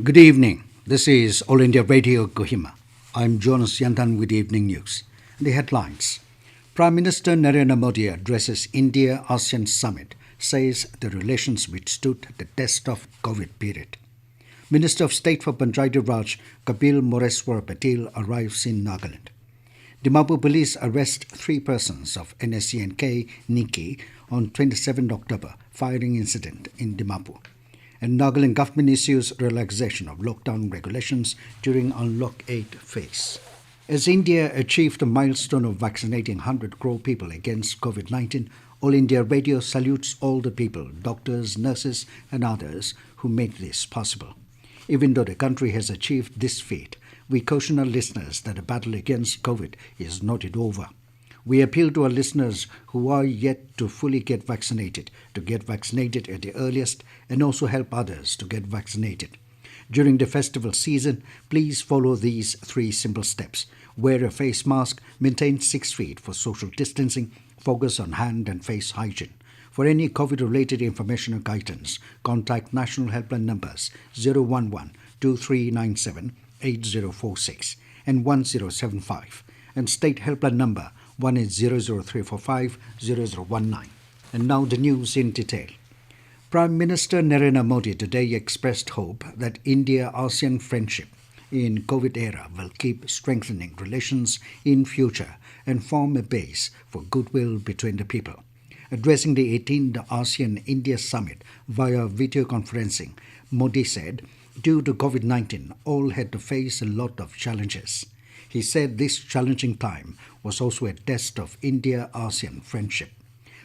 Good evening. This is All India Radio Kohima. I'm Jonas Yantan with Evening News. The headlines. Prime Minister Narendra Modi addresses India-ASEAN Summit, says the relations withstood the test of COVID period. Minister of State for Panchayati Raj Kapil Moreshwar Patil arrives in Nagaland. Dimapur Police arrest 3 persons of NSCN-K Nikki on 27 October, firing incident in Dimapur. And Nagaland Government issues relaxation of lockdown regulations during Unlock 8 phase. As India achieved the milestone of vaccinating 100 crore people against COVID-19, All India Radio salutes all the people, doctors, nurses and others who made this possible. Even though the country has achieved this feat, we caution our listeners that the battle against COVID is not yet over. We appeal to our listeners who are yet to fully get vaccinated to get vaccinated at the earliest and also help others to get vaccinated. During the festival season, please follow these 3 simple steps. Wear a face mask, maintain 6 feet for social distancing, focus on hand and face hygiene. For any COVID-related information or guidance, contact national helpline numbers 011-2397-8046 and 1075 and state helpline number 18003450019. And now the news in detail. Prime Minister Narendra Modi today expressed hope that India-ASEAN friendship in COVID era will keep strengthening relations in future and form a base for goodwill between the people. Addressing the 18th ASEAN-India Summit via video conferencing, Modi said, due to COVID-19, all had to face a lot of challenges. He said this challenging time was also a test of India-ASEAN friendship.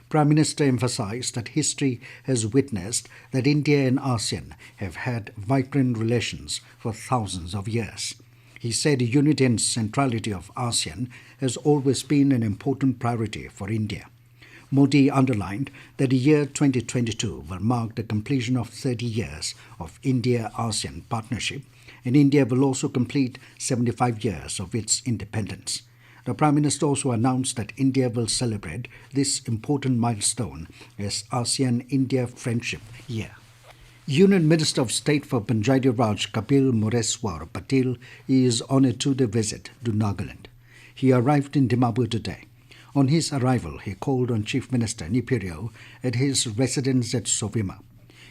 Prime Minister emphasized that history has witnessed that India and ASEAN have had vibrant relations for thousands of years. He said the unity and centrality of ASEAN has always been an important priority for India. Modi underlined that the year 2022 will mark the completion of 30 years of India-ASEAN partnership, and India will also complete 75 years of its independence. The Prime Minister also announced that India will celebrate this important milestone as ASEAN-India Friendship Year. Union Minister of State for Panchayati Raj Kapil Moreshwar Patil is on a 2-day visit to Nagaland. He arrived in Dimapur today. On his arrival, he called on Chief Minister Nipirio at his residence at Kohima.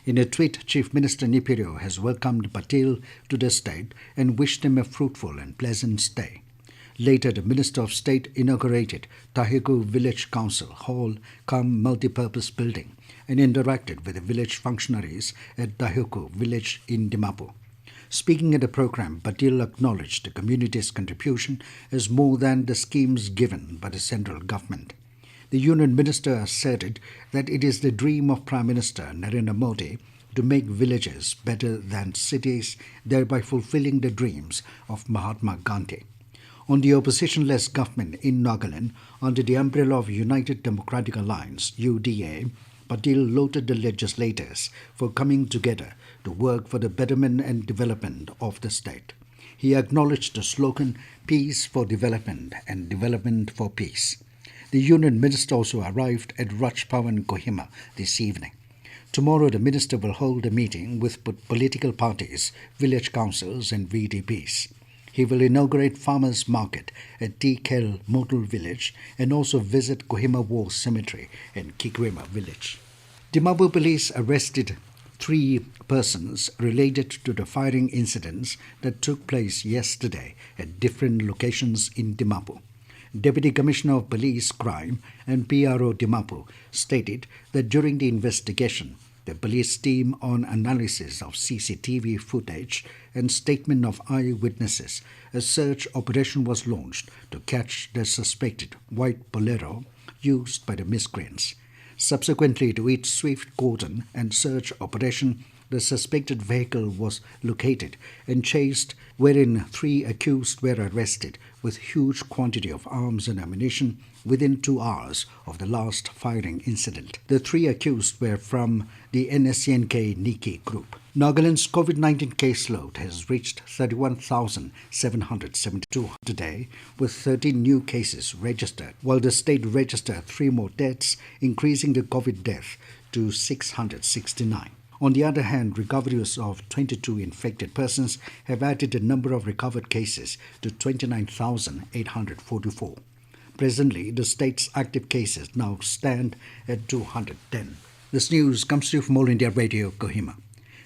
In a tweet, Chief Minister Nipirio has welcomed Patil to the state and wished him a fruitful and pleasant stay. Later, the Minister of State inaugurated Dahyku Village Council Hall cum multi-purpose building and interacted with the village functionaries at Dahyku village in Dimapur. Speaking at the program, Patil acknowledged the community's contribution as more than the schemes given by the central government. The Union Minister asserted that it is the dream of Prime Minister Narendra Modi to make villages better than cities, thereby fulfilling the dreams of Mahatma Gandhi. On the opposition-less government in Nagaland, under the umbrella of United Democratic Alliance, UDA, Patil lauded the legislators for coming together to work for the betterment and development of the state. He acknowledged the slogan, Peace for Development and Development for Peace. The Union Minister also arrived at Raj Bhavan, Kohima this evening. Tomorrow, the Minister will hold a meeting with political parties, village councils and VDPs. He will inaugurate Farmers Market at T-Kel Motul Village and also visit Kohima War Cemetery and Kikwema Village. Dimapur Police arrested 3 persons related to the firing incidents that took place yesterday at different locations in Dimapur. Deputy Commissioner of Police Crime and PRO Dimapur stated that during the investigation, the police team on analysis of CCTV footage and statement of eyewitnesses, a search operation was launched to catch the suspected white Bolero used by the miscreants. Subsequently to its swift cordon and search operation, the suspected vehicle was located and chased, wherein 3 accused were arrested with huge quantity of arms and ammunition within 2 hours of the last firing incident. The 3 accused were from the NSCN-K Nikki group. Nagaland's COVID-19 caseload has reached 31,772 today, with 13 new cases registered, while the state registered 3 more deaths, increasing the COVID death to 669. On the other hand, recoveries of 22 infected persons have added the number of recovered cases to 29,844. Presently, the state's active cases now stand at 210. This news comes to you from All India Radio, Kohima.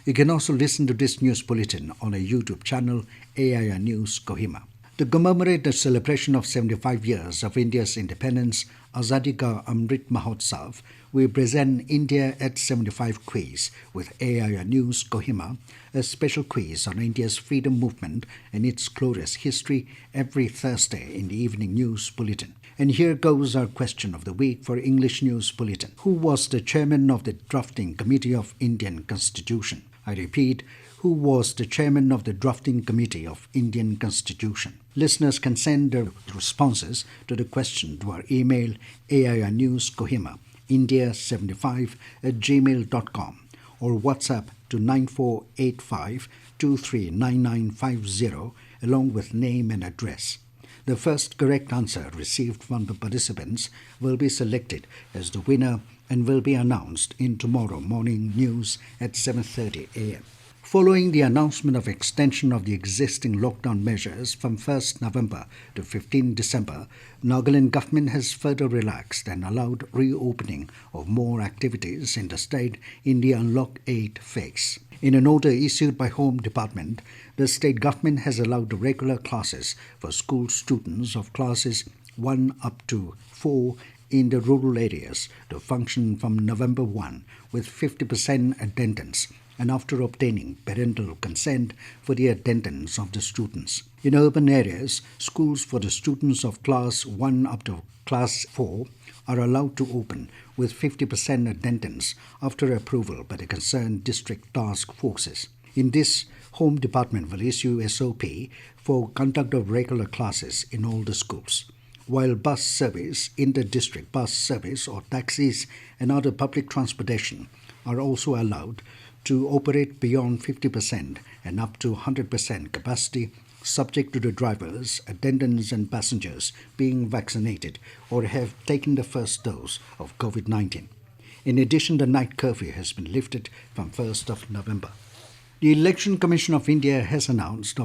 You can also listen to this news bulletin on our YouTube channel, AIR News Kohima. To commemorate the celebration of 75 years of India's independence, Azadi Ka Amrit Mahotsav, we present India at 75 quiz with AIR News Kohima, a special quiz on India's freedom movement and its glorious history every Thursday in the evening news bulletin. And here goes our question of the week for English News Bulletin. Who was the chairman of the drafting committee of Indian Constitution? I repeat, who was the chairman of the drafting committee of Indian Constitution? Listeners can send their responses to the question to our email airnewskohima, india75@gmail.com or WhatsApp to 9485 239950 along with name and address. The first correct answer received from the participants will be selected as the winner and will be announced in tomorrow morning news at 7:30 a.m. Following the announcement of extension of the existing lockdown measures from 1st November to 15 December, Nagaland Government has further relaxed and allowed reopening of more activities in the state in the Unlock 8 phase. In an order issued by Home Department, the state government has allowed regular classes for school students of classes 1 up to 4 in the rural areas to function from November 1 with 50% attendance and after obtaining parental consent for the attendance of the students. In urban areas, schools for the students of class 1 up to class 4 are allowed to open with 50% attendance after approval by the concerned district task forces. In this, Home Department will issue SOP for conduct of regular classes in all the schools. While bus service, inter-district bus service or taxis and other public transportation are also allowed to operate beyond 50% and up to 100% capacity, subject to the drivers, attendants and passengers being vaccinated or have taken the first dose of COVID-19. In addition, the night curfew has been lifted from 1st of November. The Election Commission of India has announced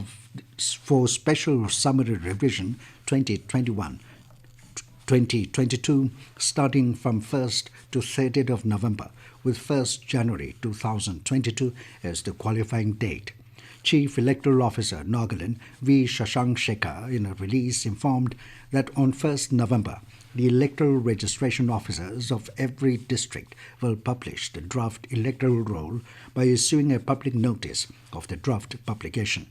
for Special Summary Revision 2021-2022 starting from 1st to 30th of November with 1st January 2022 as the qualifying date. Chief Electoral Officer Nagaland V. Shashank Shekhar in a release informed that on 1st November, the electoral registration officers of every district will publish the draft electoral roll by issuing a public notice of the draft publication.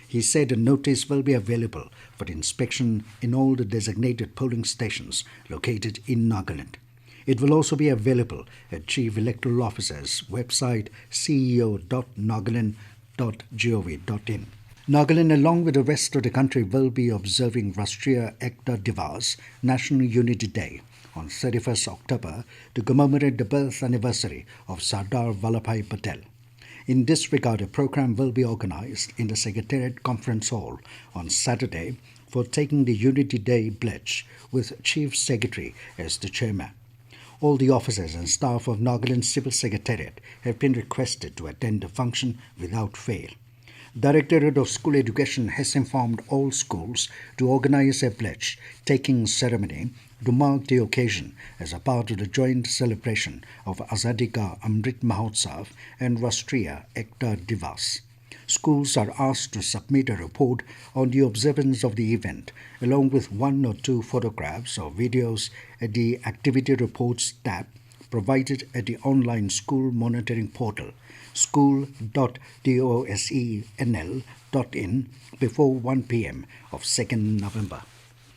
He said a notice will be available for inspection in all the designated polling stations located in Nagaland. It will also be available at Chief Electoral Officer's website ceo.nagaland.gov.in. Nagaland, along with the rest of the country, will be observing Rashtriya Ekta Divas, National Unity Day, on 31st October to commemorate the birth anniversary of Sardar Vallabhbhai Patil. In this regard, a program will be organized in the Secretariat Conference Hall on Saturday for taking the Unity Day pledge with Chief Secretary as the chairman. All the officers and staff of Nagaland Civil Secretariat have been requested to attend the function without fail. Directorate of School Education has informed all schools to organize a pledge taking ceremony to mark the occasion as a part of the joint celebration of Azadi Ka Amrit Mahotsav and Rashtriya Ekta Divas. Schools are asked to submit a report on the observance of the event along with 1 or 2 photographs or videos at the Activity Reports tab provided at the online school monitoring portal school.dosenl.in before 1 p.m. of 2nd November.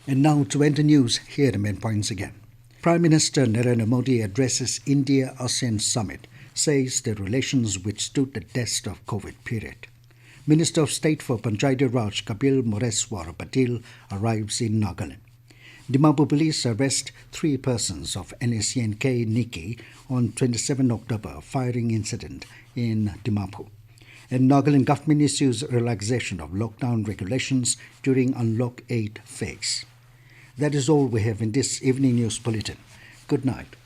And now to end the news, here are the main points again. Prime Minister Narendra Modi addresses India-ASEAN Summit, says the relations withstood the test of COVID period. Minister of State for Panchayati Raj Kapil Moreshwar Patil arrives in Nagaland. Dimapur Police arrest 3 persons of NSCN-K Nikki on 27 October firing incident in Dimapur. And Nagaland Government issues relaxation of lockdown regulations during Unlock 8 phase. That is all we have in this evening news bulletin. Good night.